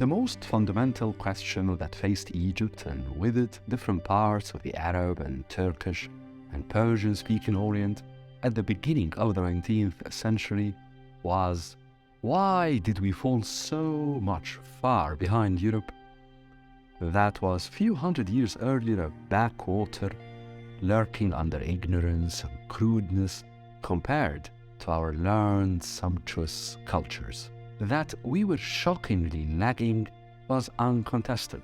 The most fundamental question that faced Egypt, and with it different parts of the Arab and Turkish and Persian-speaking Orient at the beginning of the 19th century, was why did we fall so much far behind Europe? That was few hundred years earlier a backwater lurking under ignorance and crudeness compared to our learned, sumptuous cultures. That we were shockingly lagging was uncontested.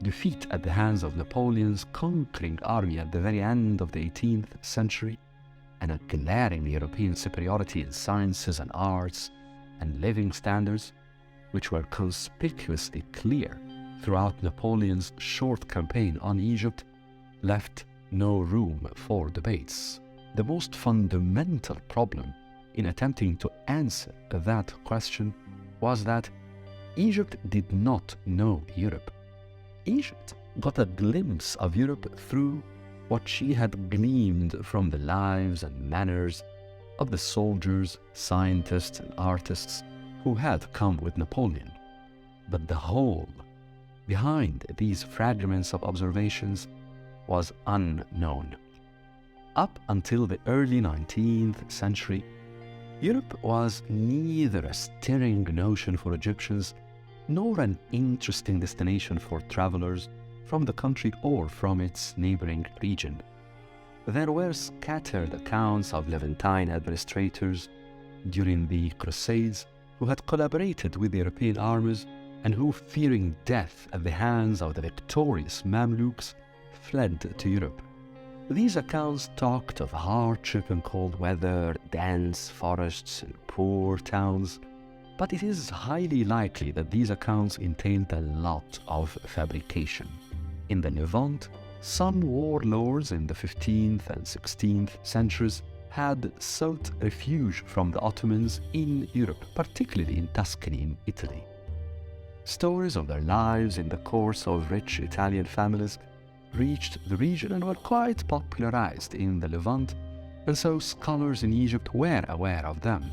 Defeat at the hands of Napoleon's conquering army at the very end of the 18th century, and a glaring European superiority in sciences and arts and living standards, which were conspicuously clear throughout Napoleon's short campaign on Egypt, left no room for debates. The most fundamental problem in attempting to answer that question was that Egypt did not know Europe. Egypt got a glimpse of Europe through what she had gleaned from the lives and manners of the soldiers, scientists, and artists who had come with Napoleon. But the whole behind these fragments of observations was unknown. Up until the early 19th century, Europe was neither a stirring notion for Egyptians nor an interesting destination for travelers from the country or from its neighboring region. There were scattered accounts of Levantine administrators during the Crusades who had collaborated with the European armies and who, fearing death at the hands of the victorious Mamluks, fled to Europe. These accounts talked of hardship and cold weather, dense forests, and poor towns, but it is highly likely that these accounts entailed a lot of fabrication. In the Levant, some warlords in the 15th and 16th centuries had sought refuge from the Ottomans in Europe, particularly in Tuscany in Italy. Stories of their lives in the course of rich Italian families reached the region and were quite popularized in the Levant, and so scholars in Egypt were aware of them.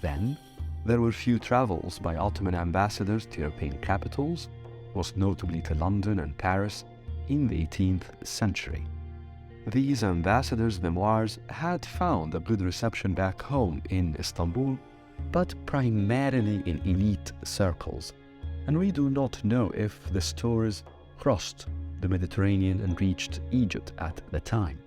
Then, there were few travels by Ottoman ambassadors to European capitals, most notably to London and Paris, in the 18th century. These ambassadors' memoirs had found a good reception back home in Istanbul, but primarily in elite circles, and we do not know if the stories crossed the Mediterranean and reached Egypt at the time.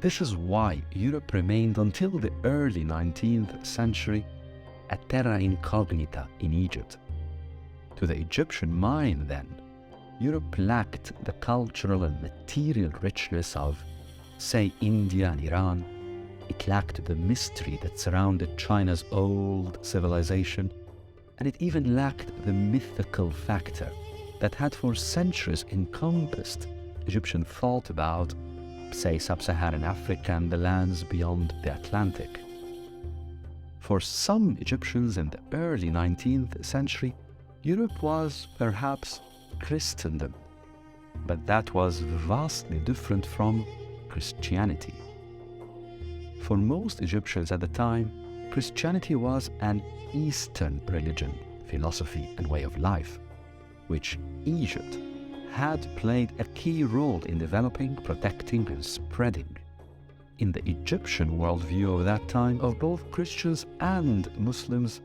This is why Europe remained until the early 19th century a terra incognita in Egypt. To the Egyptian mind, then, Europe lacked the cultural and material richness of, say, India and Iran. It lacked the mystery that surrounded China's old civilization, and it even lacked the mythical factor that had for centuries encompassed Egyptian thought about, say, sub-Saharan Africa and the lands beyond the Atlantic. For some Egyptians in the early 19th century, Europe was perhaps Christendom, but that was vastly different from Christianity. For most Egyptians at the time, Christianity was an Eastern religion, philosophy, and way of life, which Egypt had played a key role in developing, protecting, and spreading. In the Egyptian worldview of that time, of both Christians and Muslims,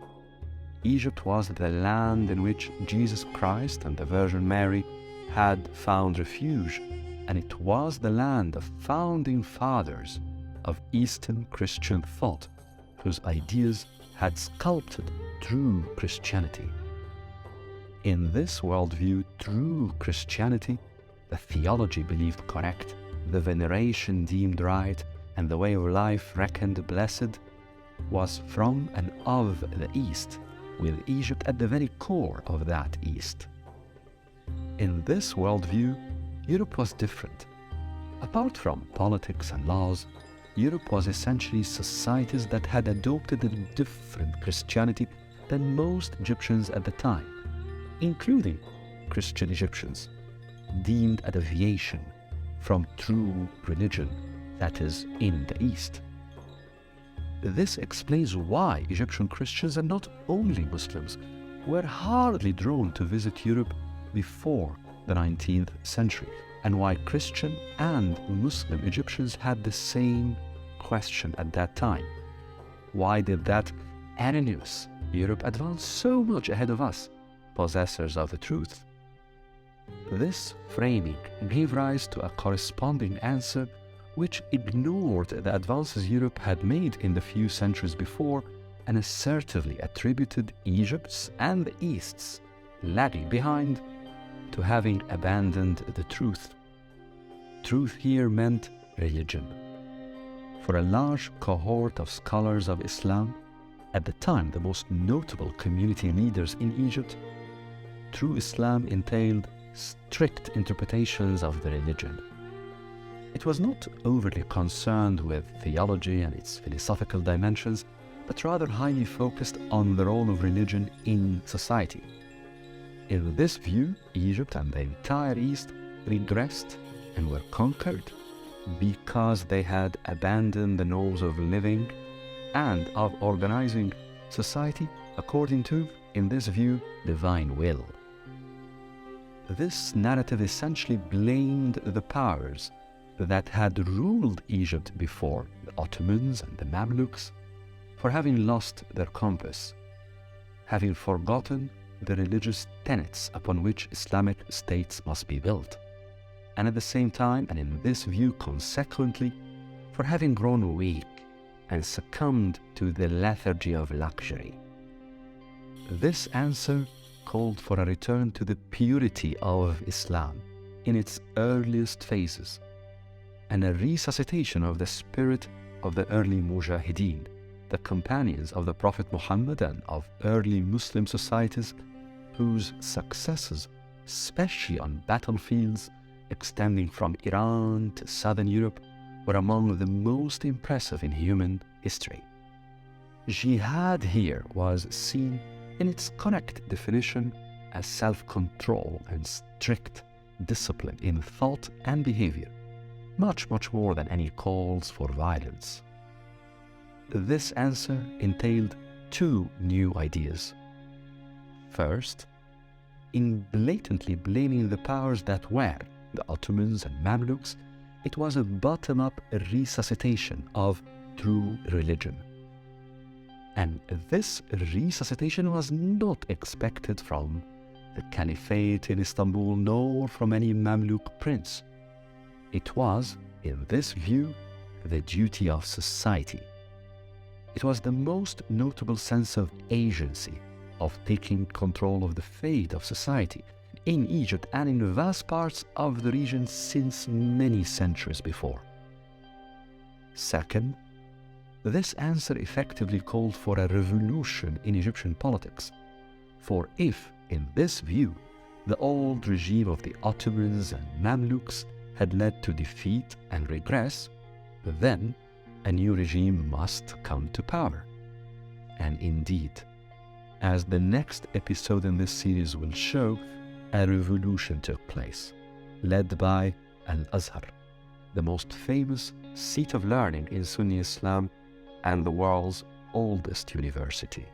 Egypt was the land in which Jesus Christ and the Virgin Mary had found refuge, and it was the land of founding fathers of Eastern Christian thought, whose ideas had sculpted true Christianity. In this worldview, true Christianity, the theology believed correct, the veneration deemed right, and the way of life reckoned blessed, was from and of the East, with Egypt at the very core of that East. In this worldview, Europe was different. Apart from politics and laws, Europe was essentially societies that had adopted a different Christianity than most Egyptians at the time, including Christian Egyptians, deemed a deviation from true religion, that is, in the East. This explains why Egyptian Christians, and not only Muslims, were hardly drawn to visit Europe before the 19th century, and why Christian and Muslim Egyptians had the same question at that time. Why did that anonymous Europe advance so much ahead of us, possessors of the truth? This framing gave rise to a corresponding answer which ignored the advances Europe had made in the few centuries before and assertively attributed Egypt's and the East's lagging behind to having abandoned the truth. Truth here meant religion. For a large cohort of scholars of Islam, at the time the most notable community leaders in Egypt, true Islam entailed strict interpretations of the religion. It was not overly concerned with theology and its philosophical dimensions, but rather highly focused on the role of religion in society. In this view, Egypt and the entire East regressed and were conquered because they had abandoned the norms of living and of organizing society according to, in this view, divine will. This narrative essentially blamed the powers that had ruled Egypt before, the Ottomans and the Mamluks, for having lost their compass, having forgotten the religious tenets upon which Islamic states must be built, and at the same time, and in this view consequently, for having grown weak and succumbed to the lethargy of luxury. This answer called for a return to the purity of Islam in its earliest phases, and a resuscitation of the spirit of the early Mujahideen, the companions of the Prophet Muhammad and of early Muslim societies, whose successes, especially on battlefields extending from Iran to southern Europe, were among the most impressive in human history. Jihad here was seen in its correct definition as self-control and strict discipline in thought and behavior, much more than any calls for violence. This answer entailed two new ideas. First, in blatantly blaming the powers that were, the Ottomans and Mamluks, it was a bottom-up resuscitation of true religion. And this resuscitation was not expected from the Caliphate in Istanbul nor from any Mamluk prince. It was, in this view, the duty of society. It was the most notable sense of agency, of taking control of the fate of society in Egypt and in vast parts of the region since many centuries before. Second, this answer effectively called for a revolution in Egyptian politics. For if, in this view, the old regime of the Ottomans and Mamluks had led to defeat and regress, then a new regime must come to power. And indeed, as the next episode in this series will show, a revolution took place, led by Al-Azhar, the most famous seat of learning in Sunni Islam and the world's oldest university.